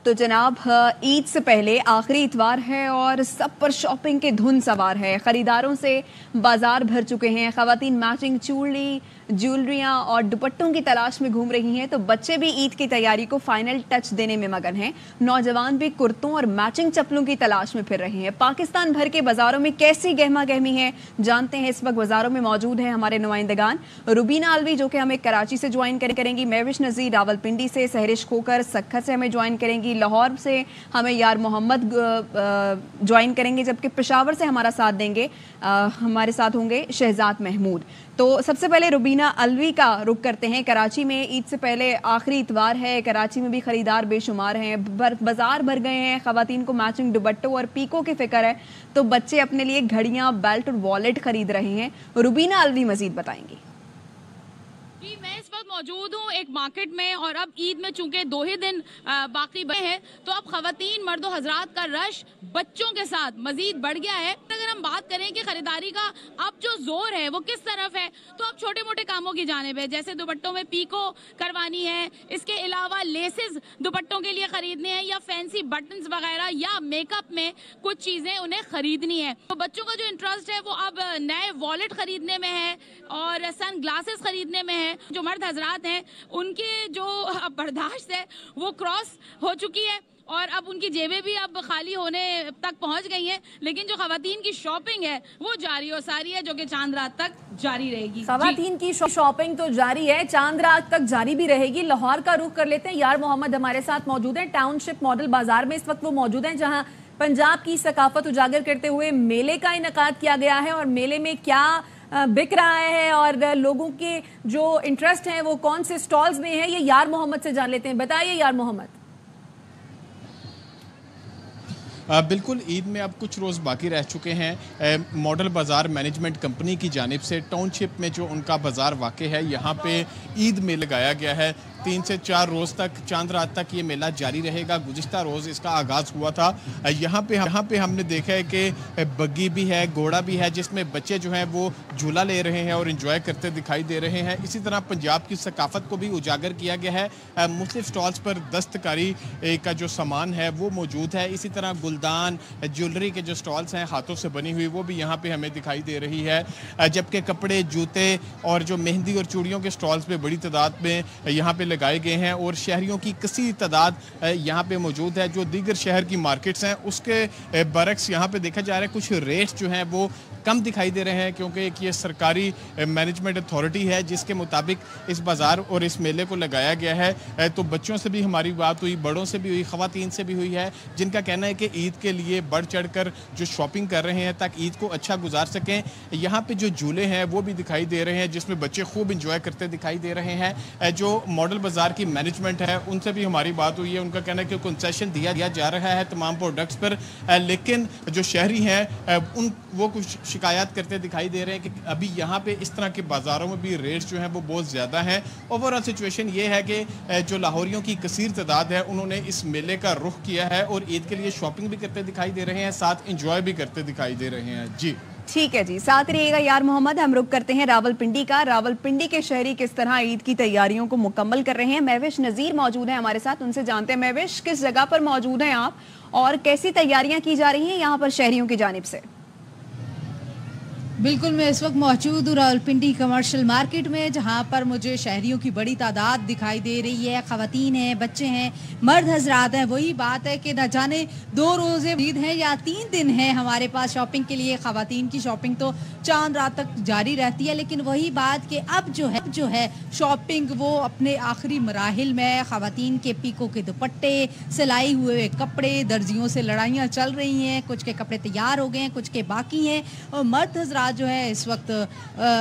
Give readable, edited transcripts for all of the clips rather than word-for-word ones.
तो जनाब ईद से पहले आखिरी इतवार है और सब पर शॉपिंग की धुन सवार है। खरीदारों से बाजार भर चुके हैं। खवातीन मैचिंग चूड़ी, ज्वेलरियां और दुपट्टों की तलाश में घूम रही हैं, तो बच्चे भी ईद की तैयारी को फाइनल टच देने में मगन हैं। नौजवान भी कुर्तों और मैचिंग चप्पलों की तलाश में फिर रहे हैं। पाकिस्तान भर के बाजारों में कैसी गहमा गहमी है, जानते हैं। इस वक्त बाजारों में मौजूद हैं हमारे नुमाइंदगान रुबीना अलवी जो कि हमें कराची से ज्वाइन करेंगी, महविश नज़ीर रावलपिंडी से, सहरिश खोकर सक्खत से हमें ज्वाइन करेंगी, लाहौर से हमें यार मोहम्मद ज्वाइन करेंगे, जबकि पेशावर से हमारा साथ देंगे हमारे साथ होंगे शहजाद महमूद। तो सबसे पहले रुबीना अलवी का रुख करते हैं। कराची में ईद से पहले आखिरी इतवार है, कराची में भी खरीदार बेशुमार हैं, बाजार भर गए हैं। खवातीन को मैचिंग दुपट्टों और पीको की फिक्र है, तो बच्चे अपने लिए घड़ियां, बेल्ट और वॉलेट खरीद रहे हैं। रुबीना अलवी मजीद बताएंगी। जी, मैं इस वक्त मौजूद हूँ एक मार्केट में, और अब ईद में चूंकि 2 ही दिन बाकी बचे हैं, तो अब खवातीन मर्दो हजरात का रश बच्चों के साथ मजीद बढ़ गया है। अगर हम बात करें कि खरीदारी का अब जो जोर है वो किस तरफ है, तो अब छोटे मोटे कामों की जानिब है, जैसे दुपट्टों में पीको करवानी है, इसके अलावा लेसेस दुपट्टों के लिए खरीदने हैं, या फैंसी बटन्स वगैरह, या मेकअप में कुछ चीजें उन्हें खरीदनी है। तो बच्चों का जो इंटरेस्ट है वो अब नए वॉलेट खरीदने में है और सन ग्लासेस खरीदने में है। जो मर्द हजरात हैं उनके जो बर्दाश्त है वो क्रॉस हो चुकी है, और अब उनकी जेबें भी अब खाली होने तक पहुंच गई हैं। लेकिन जो खवातीन की शॉपिंग है वो जारी और सारी है, जो कि चांद रात तक जारी रहेगी। खवातीन की शॉपिंग तो जारी है, चांद रात तक जारी भी रहेगी। लाहौर का रुख कर लेते हैं, यार मोहम्मद हमारे साथ मौजूद हैं। टाउनशिप मॉडल बाजार में इस वक्त वो मौजूद हैं, जहां पंजाब की सकाफत उजागर करते हुए मेले का इनेकाद किया गया है। और मेले में क्या बिक रहा है और लोगों के जो इंटरेस्ट हैं वो कौन से स्टॉल्स में है, ये यार मोहम्मद से जान लेते हैं। बताइए यार मोहम्मद। बिल्कुल, ईद में अब कुछ रोज़ बाकी रह चुके हैं। मॉडल बाज़ार मैनेजमेंट कंपनी की जानिब से टाउनशिप में जो उनका बाज़ार वाक़ है, यहाँ पे ईद में लगाया गया है। 3 से 4 रोज़ तक, चांद रात तक ये मेला जारी रहेगा। गुज़िश्ता रोज़ इसका आगाज़ हुआ था। यहाँ पे हमने देखा है कि बग्गी भी है, घोड़ा भी है, जिसमें बच्चे जो हैं वो झूला ले रहे हैं और इंजॉय करते दिखाई दे रहे हैं। इसी तरह पंजाब की सकाफ़त को भी उजागर किया गया है। मुख्तलिफ स्टॉल्स पर दस्तकारी का जो सामान है वो मौजूद है। इसी तरह गुलदान, ज्वेलरी के जो स्टॉल्स हैं हाथों से बनी हुई, वो भी यहाँ पे हमें दिखाई दे रही है। जबकि कपड़े, जूते और जो मेहंदी और चूड़ियों के स्टॉल्स पे बड़ी तादाद में यहाँ पे लगाए गए हैं, और शहरियों की कसीर तादाद यहाँ पे मौजूद है। जो दीगर शहर की मार्केट्स हैं उसके बरक्स यहाँ पे देखा जा रहा है कुछ रेट्स जो हैं वो कम दिखाई दे रहे हैं, क्योंकि एक ये सरकारी मैनेजमेंट अथॉरिटी है जिसके मुताबिक इस बाज़ार और इस मेले को लगाया गया है। तो बच्चों से भी हमारी बात हुई, बड़ों से भी हुई, खवातीन से भी हुई है, जिनका कहना है कि ईद के लिए बढ़ चढ़ कर जो शॉपिंग कर रहे हैं ताकि ईद को अच्छा गुजार सकें। यहाँ पे जो झूले हैं वो भी दिखाई दे रहे हैं, जिसमें बच्चे खूब इंजॉय करते दिखाई दे रहे हैं। जो मॉडल बाज़ार की मैनेजमेंट है उनसे भी हमारी बात हुई है। उनका कहना है कि कंसेशन दिया जा रहा है तमाम प्रोडक्ट्स पर, लेकिन जो शहरी हैं वो कुछ शिकायत करते दिखाई दे रहे हैं कि अभी यहाँ पे इस तरह के बाज़ारों में भी रेट्स जो हैं वो बहुत ज़्यादा हैं। ओवरऑल सिचुएशन ये है कि जो लाहौरियों की कसीर तादाद है उन्होंने इस मेले का रुख किया है और ईद के लिए शॉपिंग भी करते दिखाई दे रहे हैं, साथ इंजॉय भी करते दिखाई दे रहे हैं। जी ठीक है जी, साथ रहिएगा यार मोहम्मद। हम रुख करते हैं रावलपिंडी का। रावलपिंडी के शहरी किस तरह ईद की तैयारियों को मुकम्मल कर रहे हैं। महविश नज़ीर मौजूद हैं हमारे साथ, उनसे जानते हैं। महविश, किस जगह पर मौजूद हैं आप और कैसी तैयारियां की जा रही हैं यहाँ पर शहरियों की जानिब से? बिल्कुल, मैं इस वक्त मौजूद हूँ रावलपिंडी कमर्शियल मार्केट में, जहाँ पर मुझे शहरियों की बड़ी तादाद दिखाई दे रही है। ख़वातीन हैं, बच्चे हैं, मर्द हजरात हैं। वही बात है कि न जाने 2 रोज़े ईद हैं या 3 दिन हैं हमारे पास शॉपिंग के लिए। ख़वातीन की शॉपिंग तो चांद रात तक जारी रहती है, लेकिन वही बात कि अब जो है शॉपिंग वो अपने आखिरी मराहिल में। ख़वातीन के पीको के दुपट्टे, सिलाई हुए कपड़े, दर्जियों से लड़ाइयाँ चल रही हैं। कुछ के कपड़े तैयार हो गए हैं, कुछ के बाकी हैं, और मर्द हजरात जो है इस वक्त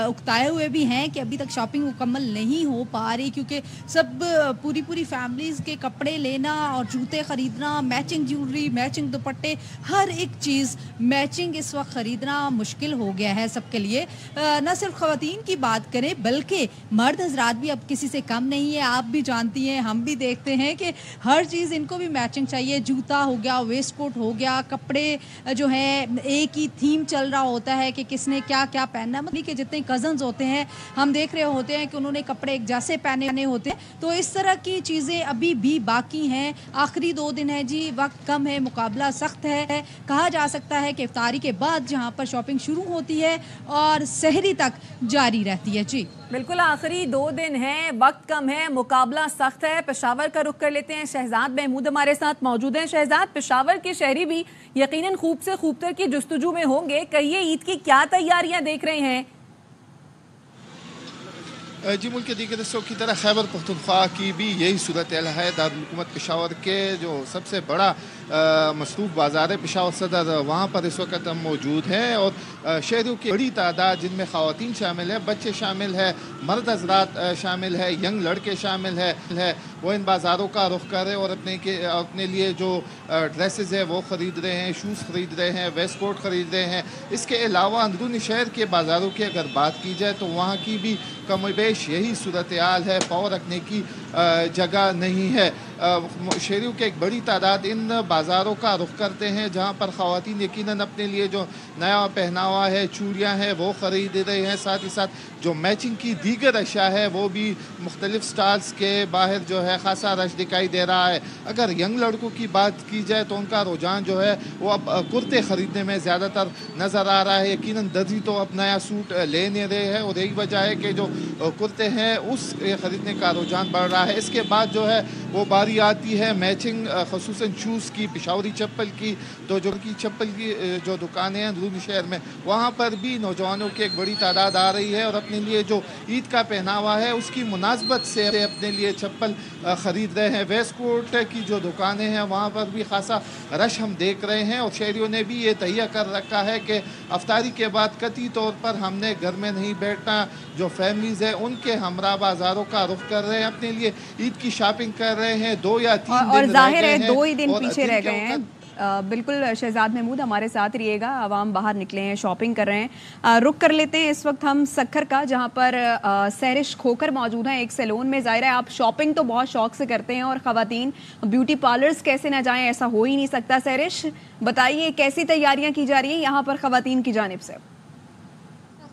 उकताए हुए भी हैं कि अभी तक शॉपिंग मुकम्मल नहीं हो पा रही, क्योंकि सब पूरी फैमिलीज़ के कपड़े लेना और जूते ख़रीदना, मैचिंग ज्वेलरी, मैचिंग दुपट्टे, हर एक चीज़ मैचिंग इस वक्त ख़रीदना मुश्किल हो गया है सबके लिए। न सिर्फ ख़वातीन की बात करें बल्कि मर्द हजरात भी अब किसी से कम नहीं है। आप भी जानती हैं, हम भी देखते हैं कि हर चीज़ इनको भी मैचिंग चाहिए। जूता हो गया, वेस्ट कोट हो गया, कपड़े जो है एक ही थीम चल रहा होता है कि किसने उन्हें क्या क्या पहनना है। मतलब के जितने कजन्स होते हैं हम देख रहे होते हैं कि उन्होंने कपड़े एक जैसे पहने होते हैं। तो इस तरह की चीज़ें अभी भी बाकी हैं। आखिरी 2 दिन है जी, वक्त कम है, मुकाबला सख्त है। कहा जा सकता है कि इफ्तारी के बाद जहाँ पर शॉपिंग शुरू होती है और सहरी तक जारी रहती है। जी बिल्कुल, आखिरी 2 दिन हैं, वक्त कम है, मुकाबला सख्त है। पेशावर का रुख कर लेते हैं, शहजाद महमूद हमारे साथ मौजूद हैं। शहजाद, पेशावर के शहरी भी यकीनन खूब से खूबतर की जुस्तजू में होंगे, कहिए ईद की क्या तैयारियां देख रहे हैं? जी, मुल्क के दीगर हिस्सों की तरह खैबर पख्तूनख्वा की भी यही सूरत है। दारुल हुकूमत पेशावर के जो सबसे बड़ा मसरूफ़ बाज़ार है पेशावर सदर, वहाँ पर इस वक्त हम मौजूद हैं और शहरियों की बड़ी तादाद जिनमें ख़वातीन शामिल है, बच्चे शामिल है, मर्द हज़रात शामिल है, यंग लड़के शामिल है, वो इन बाज़ारों का रुख कर रहे हैं और अपने लिए जो ड्रेसेस है वो ख़रीद रहे हैं, शूज़ ख़रीद रहे हैं, वेस्ट कोट ख़रीद रहे हैं। इसके अलावा अंदरूनी शहर के बाज़ारों की अगर बात की जाए तो वहाँ की भी कम बेश यही सूरत हाल है, पाँव रखने की जगह नहीं है। शहरियों की एक बड़ी तादाद इन बाज़ारों का रुख करते हैं जहाँ पर ख़वातीन यकीनन अपने लिए जो नया पहनावा है, चूड़ियाँ हैं वो ख़रीद रहे हैं। साथ ही साथ जो मैचिंग की दीगर अशिया है वो भी मुख्तलिफ स्टॉल्स के बाहर जो है ख़ासा रश दिखाई दे रहा है। अगर यंग लड़कों की बात की जाए तो उनका रुझान जो है वो अब कुर्ते ख़रीदने में ज़्यादातर नज़र आ रहा है। यकीनन दर्जी तो अब नया सूट ले नहीं रहे हैं और यही वजह है कि जो कुर्ते हैं उस ख़रीदने का रुझान बढ़ रहा है। इसके बाद जो है वो बारी आती है मैचिंग ख़ुसूसन शूज़ की, पिशावरी चप्पल की। तो जो की चप्पल की जो दुकानें हैं अंदरूनी शहर में वहाँ पर भी नौजवानों की एक बड़ी तादाद आ रही है और अपने लिए जो ईद का पहनावा है उसकी मुनासबत से अपने लिए चप्पल ख़रीद रहे हैं। वेस्ट कोट की जो दुकानें हैं वहाँ पर भी खासा रश हम देख रहे हैं और शहरियों ने भी ये तहिया कर रखा है कि अफ्तारी के बाद कतई तौर पर हमने घर में नहीं बैठना। जो फैमिलीज़ हैं उनके हमरा बाज़ारों का रुख कर रहे हैं, अपने लिए ईद की शॉपिंग कर रहे हैं। 2 या 3 दिन और जाहिर है 2 ही दिन और पीछे रह गए हैं। बिल्कुल शहजाद महमूद हमारे साथ रहिएगा, आवाम बाहर निकले हैं, शॉपिंग कर रहे हैं। रुक कर लेते हैं इस वक्त हम सक्खर का, जहां पर सैरिश खोकर मौजूद हैं एक सैलून में। जाहिर है आप शॉपिंग तो बहुत शौक से करते हैं और ख़वातीन ब्यूटी पार्लर्स कैसे ना जाएं, ऐसा हो ही नहीं सकता। सैरिश, बताइए कैसी तैयारियां की जा रही हैं यहाँ पर ख़वातीन की जानिब से?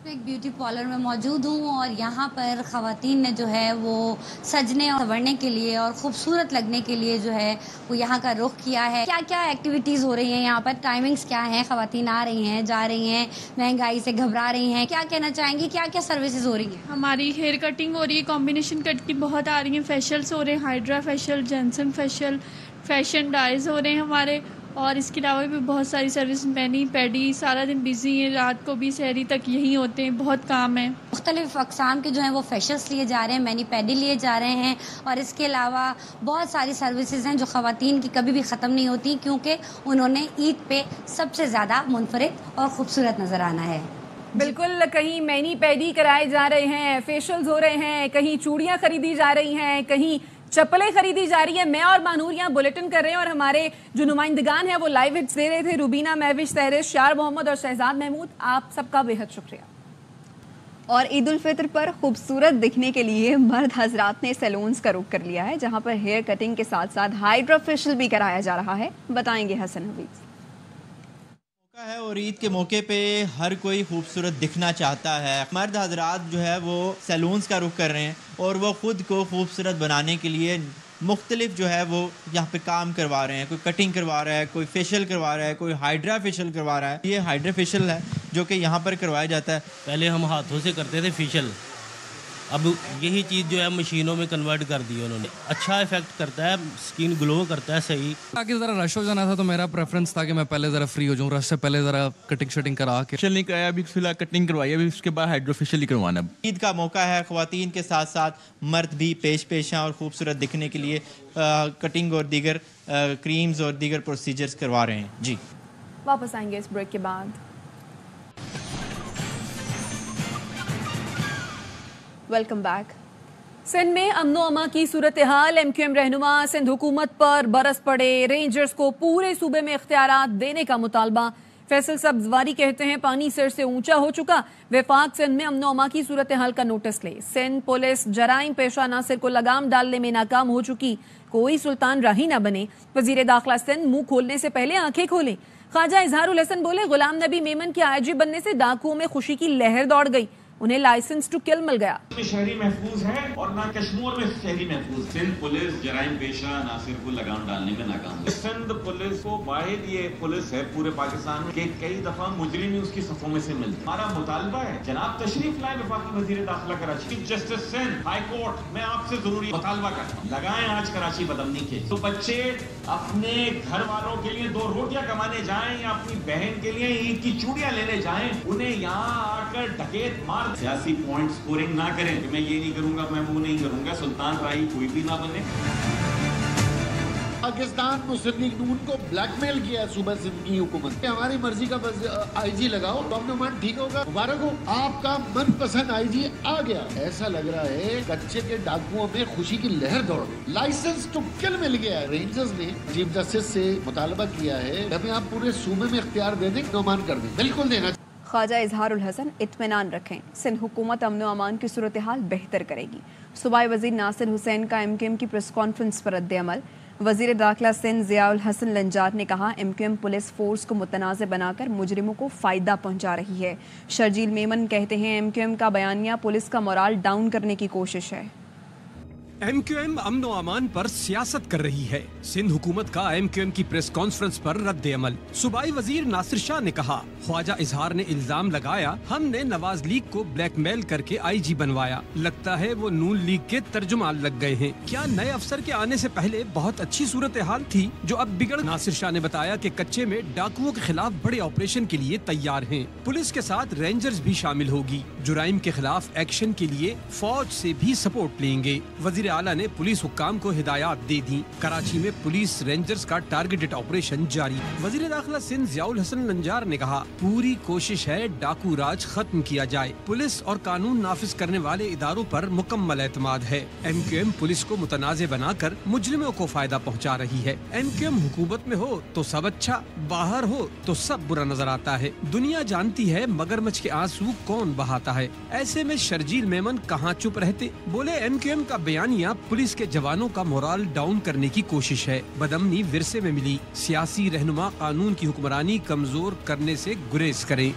एक ब्यूटी पार्लर में मौजूद हूँ और यहाँ पर ख़वातीन ने जो है वो सजने और संवरने के लिए और ख़ूबसूरत लगने के लिए जो है वो यहाँ का रुख किया है। क्या क्या एक्टिविटीज़ हो रही हैं यहाँ पर, टाइमिंग्स क्या हैं, ख़वातीन आ रही हैं, जा रही हैं, महंगाई से घबरा रही हैं, क्या कहना चाहेंगी, क्या क्या सर्विसेज हो रही हैं? हमारी हेयर कटिंग हो रही है, कॉम्बिनेशन कट की बहुत आ रही हैं, फेशियल्स हो रहे हैं, हाइड्रा फेशियल, जेंसन फेशियल, फैशन डाइज हो रहे हैं हमारे। और इसके अलावा भी बहुत सारी सर्विस, मैनी पैडी, सारा दिन बिजी हैं, रात को भी सहरी तक यहीं होते हैं, बहुत काम है। मुख्तलिफ अक़साम के जो हैं वो फेशियल्स लिए जा रहे हैं, मैनी पैडी लिए जा रहे हैं और इसके अलावा बहुत सारी सर्विसेज हैं जो ख़वातीन की कभी भी ख़त्म नहीं होती, क्योंकि उन्होंने ईद पे सबसे ज़्यादा मुनफरिद और ख़ूबसूरत नज़र आना है। बिल्कुल, कहीं मैनी पैडी कराए जा रहे हैं, फेशियल्स हो रहे हैं, कहीं चूड़ियाँ खरीदी जा रही हैं, कहीं चप्पलें खरीदी जा रही है। मैं और मानूर यहाँ बुलेटिन कर रहे हैं और हमारे जो नुमाइंदगान हैं वो लाइव हिट्स दे रहे थे। रुबीना, महविश, तहरिश, शार मोहम्मद और शहजाद महमूद, आप सबका बेहद शुक्रिया। और ईद उल फितर पर खूबसूरत दिखने के लिए मर्द हजरात ने सैलून्स का रुख कर लिया है, जहां पर हेयर कटिंग के साथ साथ हाइड्रा फेशियल भी कराया जा रहा है। बताएंगे हसन हबीब है। और ईद के मौके पे हर कोई खूबसूरत दिखना चाहता है। मर्द हजरात जो है वो सैलून्स का रुख कर रहे हैं और वो ख़ुद को खूबसूरत बनाने के लिए मुख्तलिफ जो है वो यहाँ पे काम करवा रहे हैं। कोई कटिंग करवा रहा है, कोई फेशियल करवा रहा है, कोई हाइड्रा फेशियल करवा रहा है। ये हाइड्रा फेशियल है जो कि यहाँ पर करवाया जाता है। पहले हम हाथों से करते थे फेशियल, अब यही चीज़ जो है मशीनों में कन्वर्ट कर दी उन्होंने। अच्छा इफेक्ट करता है, स्किन ग्लो करता है सही। आगे ज़रा रश हो जाना था तो मेरा प्रेफरेंस था कि मैं पहले ज़रा फ्री हो जाऊँ, रश से पहले ज़रा कटिंग शटिंग करा के। फेशियल नहीं कराया अभी, फिलहाल कटिंग करवाई, अभी उसके बाद हाइड्रो फेशियल ही करवाना। ईद का मौका है, ख़वातीन के साथ साथ मर्द भी पेश हैं और खूबसूरत दिखने के लिए कटिंग और दीगर क्रीम्स और दीगर प्रोसीजर्स करवा रहे हैं। जी, वापस आएंगे इस ब्रेक के बाद। Welcome back. सिंध में अमनो अमा की सूरत हाल, MQM रहनुमा सिंध हुकूमत पर बरस पड़े, रेंजर्स को पूरे सूबे में इख्तियारात देने का मुतालबा। फैसल सब्जवारी कहते हैं पानी सिर से ऊंचा हो चुका, वफाक सिंध में अमनो अमा की सूरत हाल का नोटिस ले। सिंध पुलिस जराइम पेशा नासिर को लगाम डालने में नाकाम हो चुकी, कोई सुल्तान राही न बने। वजीर दाखिला सिंध मुंह खोलने से पहले आंखें खोले। ख्वाजा इजहारुल हसन बोले, गुलाम नबी मेमन के आईजी बनने से डाकुओं में खुशी की लहर दौड़ गई, उन्हें लाइसेंस टू किल मिल गया। शहरी महफूज है और ना कश्मीर में शहरी महफूज। सिंध पुलिस जराइम पेशा नासिर को लगाम डालने में नाकाम है। सिंध पुलिस को वाहिद ये पुलिस है पूरे पाकिस्तान में कि कई दफा मुजरिम ही उसकी सफों में से मिलते। हमारा मुतालबा है जनाब तशरीफ लाए वफाकी वजीर दाखिला Karachi, chief justice Sindh high court, मैं आपसे जरूरी मुतालबा करता हूँ, लगाएं आज कराची बदमनी के। तो बच्चे अपने घर वालों के लिए 2 रोटियां कमाने जाएं या अपनी बहन के लिए ईद की चूड़ियां लेने जाएं, उन्हें यहाँ आकर डकैत मार सियासी पॉइंट स्कोरिंग ना करें कि मैं ये नहीं करूंगा, मैं वो नहीं करूंगा, सुल्तान राही कोई भी ना बने। पाकिस्तान मुस्लिम लीग नून को ब्लैकमेल किया है सूबा सिंध की हुकूमत, हमारी मर्जी का आईजी लगाओ तो अपना मन ठीक होगा। मुबारक हो, आपका मनपसंद आईजी आ गया। ऐसा लग रहा है कच्चे के डाकुओं में खुशी की लहर दौड़ गई, लाइसेंस टू किल मिल गया है। रेंजर्स ने चीफ जस्टिस से मुतालबा किया है हमें आप पूरे सूबे में इख्तियार दे दें, नौमान कर दें, बिल्कुल देना। ख्वाजा इजहारुल हसन इत्मीनान रखें, सिंध हुकूमत अमन व अमान की सूरत हाल बेहतर करेगी। सूबाई वजीर नासिर हुसैन का MQM की प्रेस कॉन्फ्रेंस पर रद्द-ए-अमल। वजीर दाखिला सिंध ज़ियाउल हसन लंजार ने कहा, MQM पुलिस फोर्स को मुतनाज़ बनाकर मुजरिमों को फ़ायदा पहुँचा रही है। शर्जील मेमन कहते हैं MQM का बयानिया पुलिस का मोराल डाउन करने की कोशिश है। MQM अमन व अमान पर सियासत कर रही है। सिंध हुकूमत का MQM की प्रेस कॉन्फ्रेंस पर रद्द-ए-अमल। सूबाई वजीर नासिर शाह ने कहा, ख्वाजा इजहार ने इल्जाम लगाया हमने नवाज लीग को ब्लैकमेल करके IG बनवाया, लगता है वो नून लीग के तर्जुमान लग गए हैं। क्या नए अफसर के आने से पहले बहुत अच्छी सूरत हाल थी जो अब बिगड़। नासिर शाह ने बताया कि कच्चे में डाकुओं के खिलाफ बड़े ऑपरेशन के लिए तैयार हैं। पुलिस के साथ रेंजर्स भी शामिल होगी। जुराइम के खिलाफ एक्शन के लिए फौज से भी सपोर्ट लेंगे। वजीर आला ने पुलिस हुक्काम को हिदायत दे दी। कराची में पुलिस रेंजर्स का टारगेटेड ऑपरेशन जारी। वजीर दाखिला सिंध ज़ियाउल हसन लंजार ने कहा, पूरी कोशिश है डाकू राज खत्म किया जाए। पुलिस और कानून नाफिज करने वाले इदारों पर मुकम्मल एतमाद है। MQM पुलिस को मुतनाज़े बनाकर मुजरिमों को फायदा पहुँचा रही है। MQM हुकूमत में हो तो सब अच्छा, बाहर हो तो सब बुरा नजर आता है। दुनिया जानती है मगरमच्छ के आंसू कौन बहाता है। ऐसे में शर्जील मेमन कहाँ चुप रहते। बोले, MQM का बयानिया पुलिस के जवानों का मोराल डाउन करने की कोशिश है। बदमनी विरसे में मिली। सियासी रहनुमा कानून की हुक्मरानी कमजोर करने से गुरेज करें।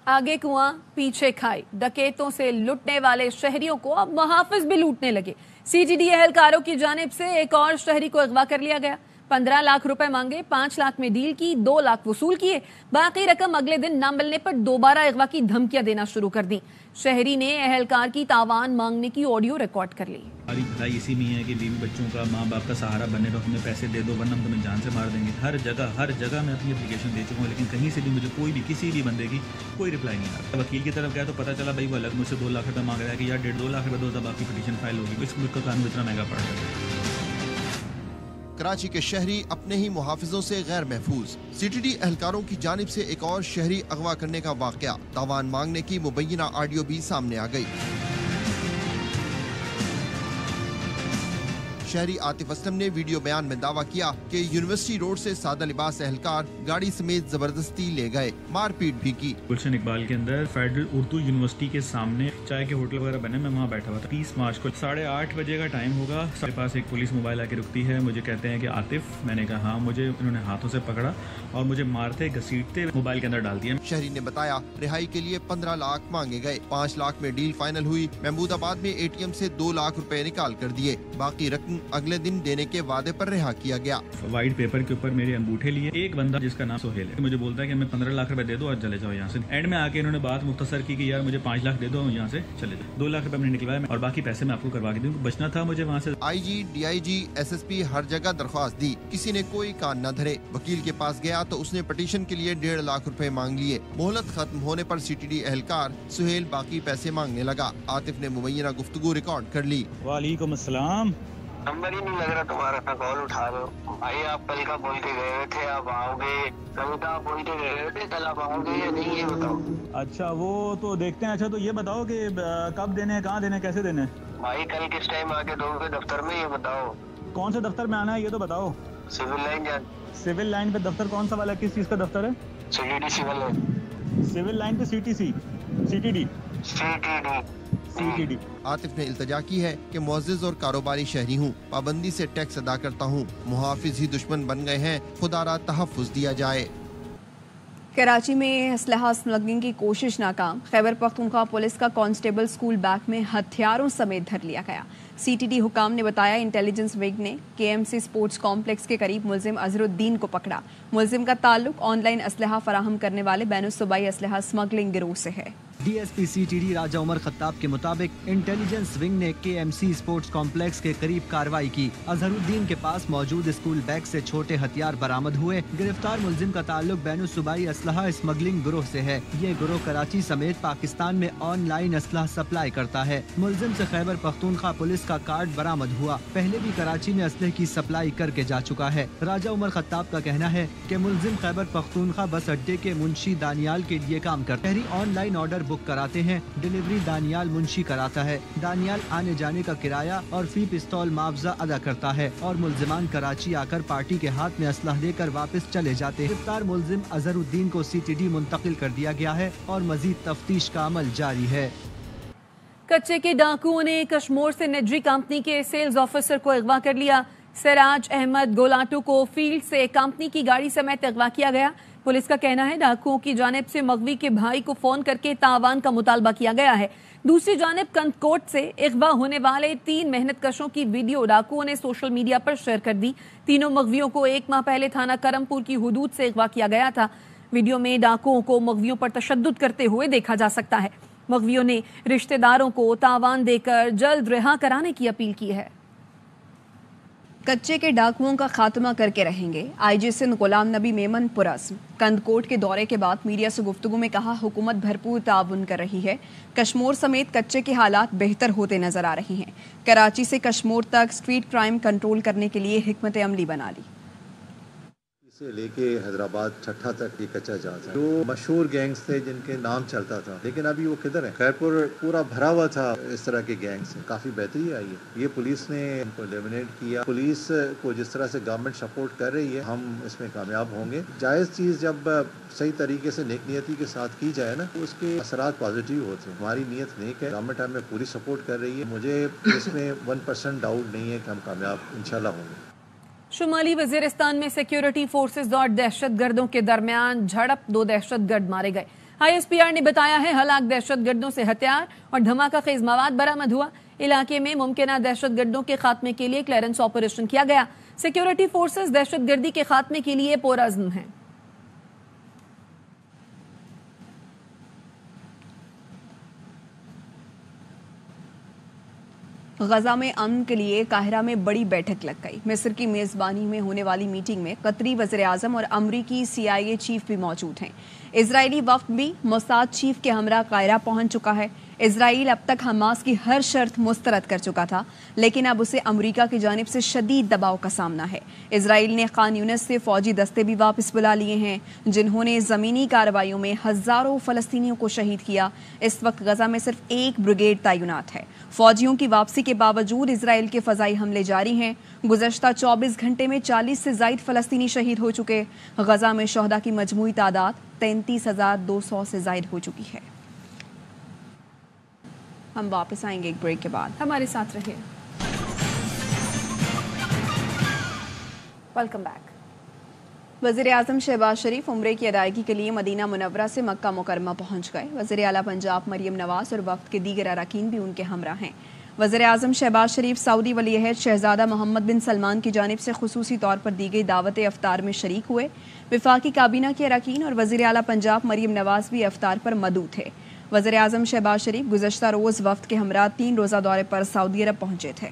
आगे कुआं पीछे खाई, डकैतों से लुटने वाले शहरियों को अब मुहाफिज भी लूटने लगे। CGD एहलकारों की जानिब से एक और शहरी को अगवा कर लिया गया। 15 लाख रुपए मांगे, 5 लाख में डील की, 2 लाख वसूल किए। बाकी रकम अगले दिन न मिलने पर दोबारा अगवा की धमकियां देना शुरू कर दी। शहरी ने एहलकार की तावान मांगने की ऑडियो रिकॉर्ड कर ली। हमारी भलाई इसी में है कि बीवी बच्चों का, माँ बाप का सहारा बनने दो, हमें पैसे दे दो वरना हम तुम्हें जान से मार देंगे। हर जगह मैं अपनी एप्लीकेशन दे चुका हूँ, लेकिन कहीं से भी मुझे कोई भी किसी भी बंदे की कोई रिप्लाई नहीं आता। वकील की तरफ गया तो पता चला भाई वो अलग मुझसे 2 लाख रुपये मांग रहा है कि यार 1.5-2 लाख रुपये दो तब आपकी पिटीशन फाइल होगी। इस मुल्क का कानून इतना महंगा पड़ रहा है। कराची के शहरी अपने ही मुहाफिजों से गैर महफूज। CTD एहलकारों की जानिब से एक और शहरी अगवा करने का वाकया, तावान मांगने की मुबैना ऑडियो भी सामने आ गई। शहरी आतिफ असलम ने वीडियो बयान में दावा किया कि यूनिवर्सिटी रोड से सादा लिबास एहलकार गाड़ी समेत जबरदस्ती ले गए, मारपीट भी की। गुलशन इकबाल के अंदर फेडरल उर्दू यूनिवर्सिटी के सामने चाय के होटल वगैरह बने, मैं वहाँ बैठा हुआ था। 30 मार्च को 8:30 बजे का टाइम होगा। मेरे पास एक पुलिस मोबाइल आके रुकती है, मुझे कहते हैं कि आतिफ, मैंने कहा हाँ। मुझे उन्होंने हाथों से पकड़ा और मुझे मारते घसीटते मोबाइल के अंदर डाल दिया। शहरी ने बताया रिहाई के लिए 15 लाख मांगे गए, 5 लाख में डील फाइनल हुई। महमूदाबाद में ATM से 2 लाख रुपए निकाल कर दिए, बाकी रकम अगले दिन देने के वादे पर रिहा किया गया। व्हाइट पेपर के ऊपर मेरे अंगूठे लिए। एक बंदा जिसका नाम सोहेल है मुझे बोलता है कि मैं 15 लाख रुपए दे दो और चले जाओ यहाँ से। एंड में आके इन्होंने बात मुख्तसर की कि यार मुझे 5 लाख दे दो, यहाँ से चले जाओ। 2 लाख रुपए मैंने निकलवाया और बाकी पैसे मैं आपको करवा के दूँ। बचना था मुझे वहाँ से। IG, DIG, SSP हर जगह दरख्वास्त दी, किसी ने कोई कान न धरे। वकील के पास गया तो उसने पटिशन के लिए 1.5 लाख रुपए मांग लिए। मोहलत खत्म होने पर CTD एहलकार सुहेल बाकी पैसे मांगने लगा। आतिफ ने मुबैना गुफ्तगू रिकॉर्ड कर ली। वालेकुम अस्सलाम। नंबर ही नहीं लग रहा तुम्हारा, मैं कॉल उठा रहे हो। भाई आप कल का बोल के गए थे आप आओगे, कल का बोल के गए थे, कल आप आओगे या नहीं ये बताओ। अच्छा वो तो देखते हैं। अच्छा तो ये बताओ कि कब देने, कहाँ देने, कैसे देने। भाई कल किस टाइम आके दोगे दफ्तर में, ये बताओ। कौन से दफ्तर में आना है ये तो बताओ। सिविल लाइन जान। सिविल लाइन पे दफ्तर कौन सा वाला, किस चीज का दफ्तर है। CTD civil line. Civil line पे CTC, CTD। CTD। आतिफ ने इल्तजा की है कि मुअज़्ज़िज़ और कारोबारी शहरी हूँ, पाबंदी से टैक्स अदा करता हूँ, मुहाफिज ही दुश्मन बन गए हैं, खुदारा तहफ़्फ़ुज़ दिया जाए। कराची में असलहा स्मगलिंग की कोशिश नाकाम। खैबर पख्तूनख्वा पुलिस का कांस्टेबल स्कूल बैग में हथियारों समेत धर लिया गया। सीटीडी हुकाम ने बताया इंटेलिजेंस विंग ने केएमसी स्पोर्ट्स कॉम्प्लेक्स के करीब मुलजिम अजहरुद्दीन को पकड़ा। मुलजिम का ताल्लुक ऑनलाइन असलहा फराहम करने वाले बैनुस्सूबाई असलहा स्मगलिंग गिरोह से है। डीएसपी सीटीडी राजा उमर खत्ताब के मुताबिक इंटेलिजेंस विंग ने केएमसी स्पोर्ट्स कॉम्प्लेक्स के करीब कार्रवाई की। अजहरुद्दीन के पास मौजूद स्कूल बैग से छोटे हथियार बरामद हुए। गिरफ्तार मुलजिम का ताल्लुक बैनुस्सूबाई असलहा स्मगलिंग गिरोह से है। ये गिरोह कराची समेत पाकिस्तान में ऑनलाइन असलहा सप्लाई करता है। मुलजिम से खैबर पख्तूनख्वा पुलिस का कार्ड बरामद हुआ। पहले भी कराची में असलहे की सप्लाई करके जा चुका है। राजा उमर खत्ताब का कहना है कि मुलजिम खैबर पख्तूनख्वा बस अड्डे के मुंशी दानियाल के लिए काम करता है। ऑनलाइन ऑर्डर बुक कराते हैं, डिलीवरी दानियाल मुंशी कराता है। दानियाल आने जाने का किराया और फी पिस्तौल मुआवजा अदा करता है और मुलजिमान कराची आकर पार्टी के हाथ में असलहा देकर वापस चले जाते हैं। गिरफ्तार मुलजिम अजहरुद्दीन को सीटीडी मुंतकिल कर दिया गया है और मजीद तफ्तीश का अमल जारी है। कच्चे के डाकुओं ने कश्मोर से निजी कंपनी के सेल्स ऑफिसर को अगवा कर लिया। सिराज अहमद गोलाटू को फील्ड से कंपनी की गाड़ी समेत अगवा किया गया। पुलिस का कहना है डाकुओं की जानिब से मगवी के भाई को फोन करके तावान का मुतालबा किया गया है। दूसरी जानिब कंदकोट से अगवा होने वाले 3 मेहनतकशों की वीडियो डाकुओं ने सोशल मीडिया पर शेयर कर दी। तीनों मगवियों को 1 माह पहले थाना करमपुर की हुदूद से अगवा किया गया था। वीडियो में डाकुओं को मगवियों पर तशद्दुद करते हुए देखा जा सकता है। मगवियों ने रिश्तेदारों को तावान देकर जल्द रिहा कराने की अपील की है। कच्चे के डाकुओं का खात्मा करके रहेंगे, आईजी सिंध गुलाम नबी मेमन पुरस्म। कंदकोट के दौरे के बाद मीडिया से गुफ्तगू में कहा हुकूमत भरपूर ताउन कर रही है। कश्मोर समेत कच्चे के हालात बेहतर होते नजर आ रहे हैं। कराची से कश्मोर तक स्ट्रीट क्राइम कंट्रोल करने के लिए हिकमत अमली बना ली। से लेके हैदराबाद छठा तक ये कच्चा जहाज है। जो मशहूर गैंग्स थे जिनके नाम चलता था, लेकिन अभी वो किधर है? खैरपुर पूरा भरा हुआ था इस तरह के गैंग से। काफी बेहतरी आई है। ये पुलिस ने इनको एलिमिनेट किया। पुलिस को जिस तरह से गवर्नमेंट सपोर्ट कर रही है, हम इसमें कामयाब होंगे। जायज चीज जब सही तरीके से नेक नियति के साथ की जाए ना, तो उसके असरात पॉजिटिव होते हैं। हमारी नीयत नेक है, गवर्नमेंट हमें पूरी सपोर्ट कर रही है। मुझे इसमें 1% डाउट नहीं है कि हम कामयाब इंशाल्लाह होंगे। शुमाली वजीरिस्तान में सिक्योरिटी फोर्सेज और दहशतगर्दों के दरमियान झड़प, 2 दहशतगर्द मारे गए। ISPR ने बताया है हलाक दहशतगर्दों से हथियार और धमाका खेज मवाद बरामद हुआ। इलाके में मुमकिन दहशतगर्दों के खात्मे के लिए क्लियरेंस ऑपरेशन किया गया। सिक्योरिटी फोर्सेज दहशतगर्दी के खात्मे के लिए पुरअज़्म हैं। गजा में अमन के लिए काहिरा में बड़ी बैठक लग गई। मिस्र की मेजबानी में होने वाली मीटिंग में कतरी वज़ीर आज़म और अमरीकी CIA चीफ भी मौजूद हैं। इजरायली वफ्द भी मोसाद चीफ के हमरा काहिरा पहुंच चुका है। इजराइल अब तक हमास की हर शर्त मुस्तरद कर चुका था, लेकिन अब उसे अमरीका की जानिब से शदीद दबाव का सामना है। इजराइल ने खान यूनिस से फौजी दस्ते भी वापस बुला लिए हैं, जिन्होंने ज़मीनी कार्रवाइयों में हज़ारों फ़लस्तीनियों को शहीद किया। इस वक्त गजा में सिर्फ 1 ब्रिगेड तैनात है। फौजियों की वापसी के बावजूद इजराइल के फ़ज़ाई हमले जारी हैं। गुज़श्ता 24 घंटे में 40 से ज़ायद फ़लस्तीनी शहीद हो चुके। गजा में शहदा की मजमूई तादाद 33,200 से ज़ायद हो चुकी है। हम वापस आएंगे एक ब्रेक के बाद, हमारे साथ रहिए। Welcome back. वज़ीर आज़म शहबाज शरीफ उम्रे की अदायगी के लिए मदीना मुनव्वरा से मक्का मुकरमा पहुंच गए। वज़ीर आला पंजाब मरियम नवाज और वफ़द के दीगर अरकान भी उनके हमरा हैं। वज़ीर आज़म शहबाज शरीफ सऊदी वली अहद शहज़ादा मोहम्मद बिन सलमान की जानिब से खुसूसी तौर पर दी गई दावत अफ्तार में शरीक हुए। वफाकी काबीना के अरकान और वज़ीर आला पंजाब मरियम नवाज भी अफ्तार पर मदऊ थे। वज़ीर आज़म शहबाज शरीफ गुज़श्ता रोज़ वफ़द के हमरा 3 रोज़ा दौरे पर सऊदी अरब पहुंचे थे।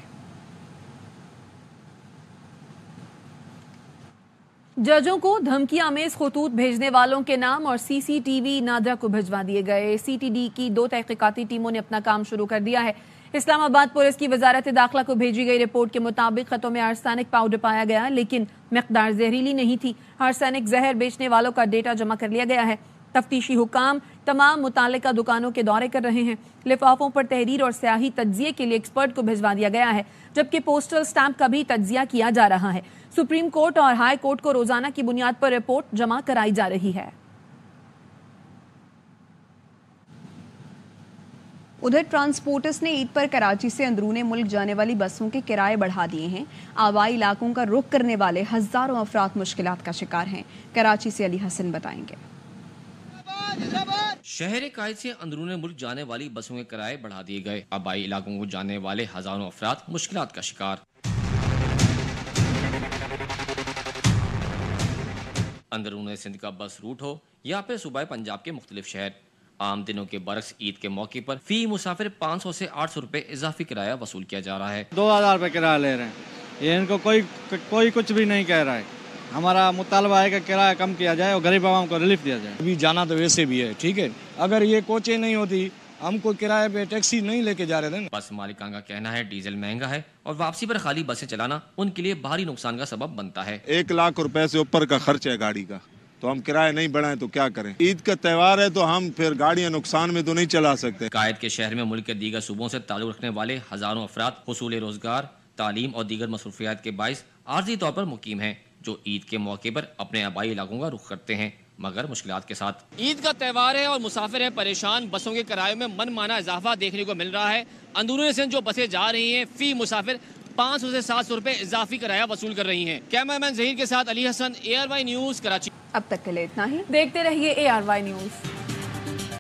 जजों को धमकी आमेज खतूत भेजने वालों के नाम और CCTV नादरा को भिजवा दिए गए। CTD की 2 तहकीकाती टीमों ने अपना काम शुरू कर दिया है। इस्लामाबाद पुलिस की वजारत दाखिला को भेजी गई रिपोर्ट के मुताबिक खतों में आर्सेनिक पाउडर पाया गया, लेकिन मिकदार जहरीली नहीं थी। आर्सेनिक जहर बेचने वालों का डेटा जमा कर लिया गया है। तफ्तीशी हुकाम तमाम मुतालिका दुकानों के दौरे कर रहे हैं। लिफाफों पर तहरीर और स्याही तज्जिए के लिए एक्सपर्ट को भिजवा दिया गया है, जबकि पोस्टल स्टैंप का भी तज्जिया किया जा रहा है। सुप्रीम कोर्ट और हाई कोर्ट को रोजाना की बुनियाद पर रिपोर्ट जमा कराई जा रही है। उधर ट्रांसपोर्टर्स ने ईद पर कराची से अंदरूने मुल्क जाने वाली बसों के किराए बढ़ा दिए हैं। आबाई इलाकों का रुख करने वाले हजारों अफराद मुश्किलात का शिकार हैं। कराची से अली हसन बताएंगे। शहर कायद से अंदरूने मुल्क जाने वाली बसों के किराए बढ़ा दिए गए। आबाई इलाकों को जाने वाले हजारों अफराद मुश्किलात का शिकार। अंदरूने सिंध का बस रूट हो या फिर सूबाए पंजाब के मुख्तलिफ शहर, आम दिनों के बरक्स ईद के मौके पर फी मुसाफिर 500 से 800 रुपए इजाफी किराया वसूल किया जा रहा है। 2000 रुपए किराया ले रहे हैं, ये इनको कोई कुछ भी नहीं कह रहा है। हमारा मुतालबा है कि किराया कम किया जाए और गरीब आवाम को रिलीफ दिया जाए। अभी जाना तो वैसे भी है, ठीक है, अगर ये कोचें नहीं होती हम कोई किराए पे टैक्सी नहीं लेके जा रहे थे। बस मालिकान का कहना है डीजल महंगा है और वापसी पर खाली बसें चलाना उनके लिए भारी नुकसान का सबब बनता है। 1 लाख रुपए से ऊपर का खर्च है गाड़ी का, तो हम किराया नहीं बढ़ाएं तो क्या करें। ईद का त्यौहार है तो हम फिर गाड़ियां नुकसान में तो नहीं चला सकते। कायद के शहर में मुल्क के दीगर सूबों से ताल्लुक रखने वाले हजारों अफराद हुसूल रोजगार, तालीम और दीगर मसरूफियात के बाइस आर्जी तौर पर मुकीम हैं, जो ईद के मौके पर अपने आबाई इलाकों का रुख करते हैं, मगर मुश्किलात के साथ। ईद का त्यौहार है और मुसाफिर है परेशान। बसों के किराए में मनमाना इजाफा देखने को मिल रहा है। अंदरूनी सिंध जो बसें जा रही हैं फी मुसाफिर 500 से 700 रुपए इजाफी किराया वसूल कर रही हैं। कैमरामैन जहीर के साथ अली हसन, ARY न्यूज, कराची। अब तक के लिए इतना ही। देखते रहिए ARY न्यूज।